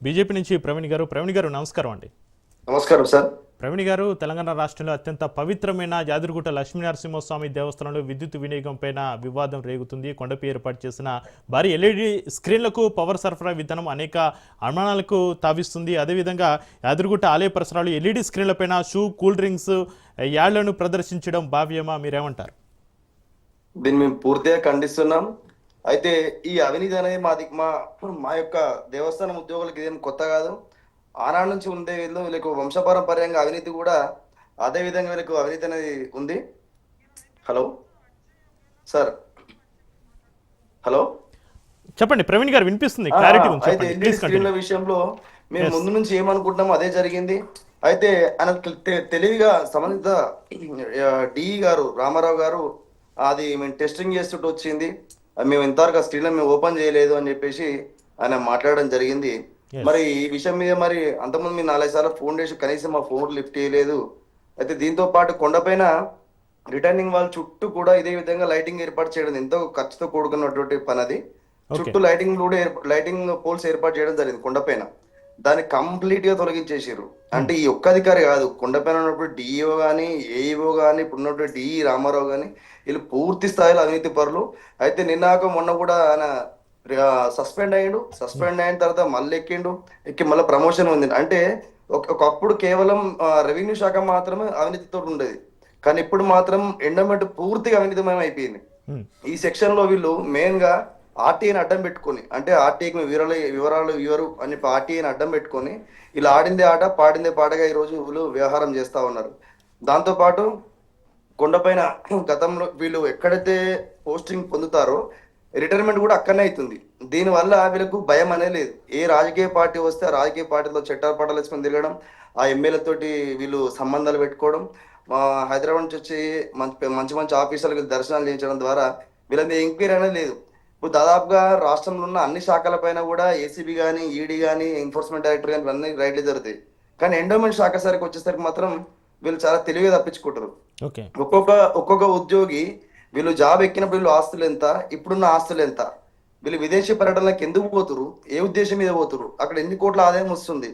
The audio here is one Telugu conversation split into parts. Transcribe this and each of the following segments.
బీజేపీ నుంచి ప్రవీణ్ గారు నమస్కారం అండి. నమస్కారం సార్. ప్రవీణ్ గారు, తెలంగాణ రాష్ట్రంలో అత్యంత పవిత్రమైన యాదగిరిగుట్ట లక్ష్మీనరసింహస్వామి దేవస్థానంలో విద్యుత్ వినియోగం పైన వివాదం రేగుతుంది. కొండపై ఏర్పాటు చేసిన భారీ ఎల్ఈడి స్క్రీన్లకు పవర్ సరఫరా విధానం అనేక అనుమానాలకు తావిస్తుంది. అదేవిధంగా యాదగిరిగుట్ట ఆలయ పరిసరాలు ఎల్ఈడి స్క్రీన్లపైన షూ, కూల్ డ్రింక్స్ యాడ్లను ప్రదర్శించడం భావ్యమా? మీరేమంటారు? దీన్ని మేము పూర్తిగా ఖండిస్తున్నాం. అయితే ఈ అవినీతి అనేది మా యొక్క దేవస్థానం ఉద్యోగులకి ఇదేం కొత్త కాదు. ఆనాడు నుంచి ఉండే వీళ్ళకు వంశపారంపర్యంగా అవినీతి కూడా అదే విధంగా వీళ్ళకు అవినీతి అనేది ఉంది. హలో సార్, హలో చెప్పండి ప్రవీణ్ గారు, వినిపిస్తుంది. అయితే ఎల్ఈడి స్క్రీన్ల విషయంలో మేము ముందు నుంచి ఏమనుకుంటున్నామో అదే జరిగింది. అయితే ఆయన తెలివిగా సంబంధిత డిఈ గారు రామారావు గారు అది మేము టెస్టింగ్ చేస్తుంటే వచ్చింది, మేము ఇంతవరకు ఆ స్క్రీన్ మేము ఓపెన్ చేయలేదు అని చెప్పేసి ఆయన మాట్లాడడం జరిగింది. మరి ఈ విషయం మీద మరి అంతకుముందు మీరు 4 సార్లు ఫోన్ చేసి కనీసం మా ఫోన్ లిఫ్ట్ చేయలేదు. అయితే దీంతో పాటు కొండపైన రిటర్నింగ్ వాళ్ళ చుట్టూ కూడా ఇదే విధంగా లైటింగ్ ఏర్పాటు చేయడం ఎంతో ఖర్చుతో కూడుకున్నటువంటి పని. అది చుట్టూ లైటింగ్ పోల్స్ ఏర్పాటు చేయడం జరిగింది కొండపైన. దాన్ని కంప్లీట్ గా తొలగించేసారు. అంటే ఈ ఒక్క అధికారి కాదు, కొండపైన ఉన్నప్పుడు డిఈఓ గానీ, ఏఈఓ గానీ, ఇప్పుడు ఉన్నటువంటి డిఈ రామారావు గానీ, వీళ్ళు పూర్తి స్థాయిలో అవినీతి పరులు. అయితే మొన్న కూడా ఆయన సస్పెండ్ అయిన తర్వాత మళ్ళీ ఎక్కి మళ్ళీ ప్రమోషన్ ఉంది. అంటే ఒకప్పుడు కేవలం రెవెన్యూ శాఖ మాత్రమే అవినీతితో ఉండేది, కానీ ఇప్పుడు మాత్రం ఎండోమెంట్ పూర్తిగా అవినీతిమయం అయిపోయింది. ఈ సెక్షన్ లో వీళ్ళు మెయిన్ గా ఆర్టీఐని అడ్డం పెట్టుకొని, అంటే ఆర్టీఐకి వివరాలు ఇవ్వరు అని ఆర్టీఐని అడ్డం పెట్టుకొని ఇలా ఆడిందే ఆట పాడిందే పాటగా ఈ రోజు వీళ్ళు వ్యవహారం చేస్తా ఉన్నారు. దాంతో పాటు కొండపైన గతంలో వీళ్ళు ఎక్కడైతే పోస్టింగ్ పొందుతారో రిటైర్మెంట్ కూడా అక్కడనే అవుతుంది. దీనివల్ల వీళ్ళకు భయం అనేది లేదు. ఏ రాజకీయ పార్టీ వస్తే ఆ రాజకీయ పార్టీలో చట్టాలు పట్టాలు వేసుకొని తిరగడం, ఆ ఎమ్మెల్యేతోటి వీళ్ళు సంబంధాలు పెట్టుకోవడం, హైదరాబాద్ నుంచి వచ్చి మంచి మంచి ఆఫీసర్లకు దర్శనాలు చేయించడం ద్వారా వీళ్ళ మీద ఎంక్వైరీ అనేది లేదు. ఇప్పుడు దాదాపుగా రాష్ట్రంలో ఉన్న అన్ని శాఖల పైన కూడా ఏసీబీ కానీ, ఈడీ కానీ, ఎన్ఫోర్స్మెంట్ డైరెక్టర్ కానీ ఇవన్నీ రైడ్లు జరుగుతాయి. కానీ ఎండోమెంట్ శాఖ సరికి వచ్చేసరికి మాత్రం వీళ్ళు చాలా తెలివిగా తప్పించుకుంటారు. ఒక్కొక్క ఉద్యోగి వీళ్ళు జాబ్ ఎక్కినప్పుడు వీళ్ళు ఆస్తులు ఎంత, ఇప్పుడున్న ఆస్తులు ఎంత, వీళ్ళు విదేశీ పర్యటనలకు ఎందుకు పోతురు, ఏ ఉద్దేశం మీద పోతురు, అక్కడ ఎన్ని కోట్ల ఆదాయం వస్తుంది,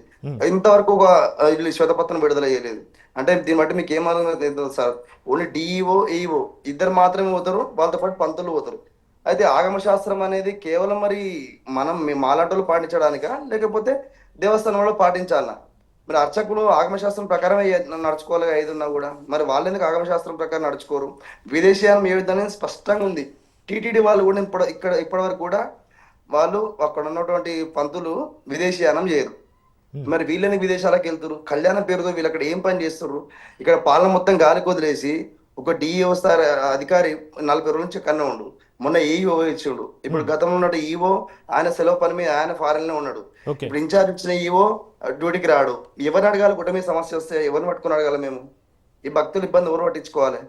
ఇంతవరకు వీళ్ళు శ్వేతపత్రం విడుదల చేయలేదు. అంటే దీన్ని బట్టి మీకు ఏమన్నా సార్, ఓన్లీ డిఈఓ, ఏఈఓ ఇద్దరు మాత్రమే పోతారు, వాళ్ళతో పాటు పంతులు పోతారు. అయితే ఆగమ శాస్త్రం అనేది కేవలం మరి మనం మాలాటోలు పాటించడానికా, లేకపోతే దేవస్థానంలో పాటించాలనా? మరి అర్చకులు ఆగమశాస్త్రం ప్రకారం నడుచుకోవాలి ఏదున్నా కూడా, మరి వాళ్ళు ఎందుకు ఆగమశాస్త్రం ప్రకారం నడుచుకోరు? విదేశీయానం ఏ విధంగా స్పష్టంగా ఉంది. టీటీడీ వాళ్ళు కూడా ఇప్పటి వరకు కూడా వాళ్ళు అక్కడ ఉన్నటువంటి పంతులు విదేశీయానం చేయరు. మరి వీళ్ళని విదేశాలకు వెళ్తారు, కళ్యాణ పేరుతో వీళ్ళు అక్కడ ఏం పని చేస్తారు? ఇక్కడ పాలన మొత్తం గాలికి వదిలేసి ఒక డిఈఓ అధికారి 40 రోజుల నుంచి కన్నా ఉండు, మొన్న ఈఓ ఇచ్చిండు. ఇప్పుడు గతంలో ఉన్న ఈఓ ఆయన సెలవు పని మీద ఆయన ఫారెన్ లో ఉన్నాడు. ఇప్పుడు ఇన్ఛార్జ్ ఇచ్చిన ఈఓ డ్యూటీకి రాడు. ఎవరిని అడగాలి? కుటుంబ సమస్య వస్తే ఎవరిని పట్టుకుని అడగాలి? మేము ఈ భక్తులు ఇబ్బంది ఎవరు పట్టించుకోవాలి?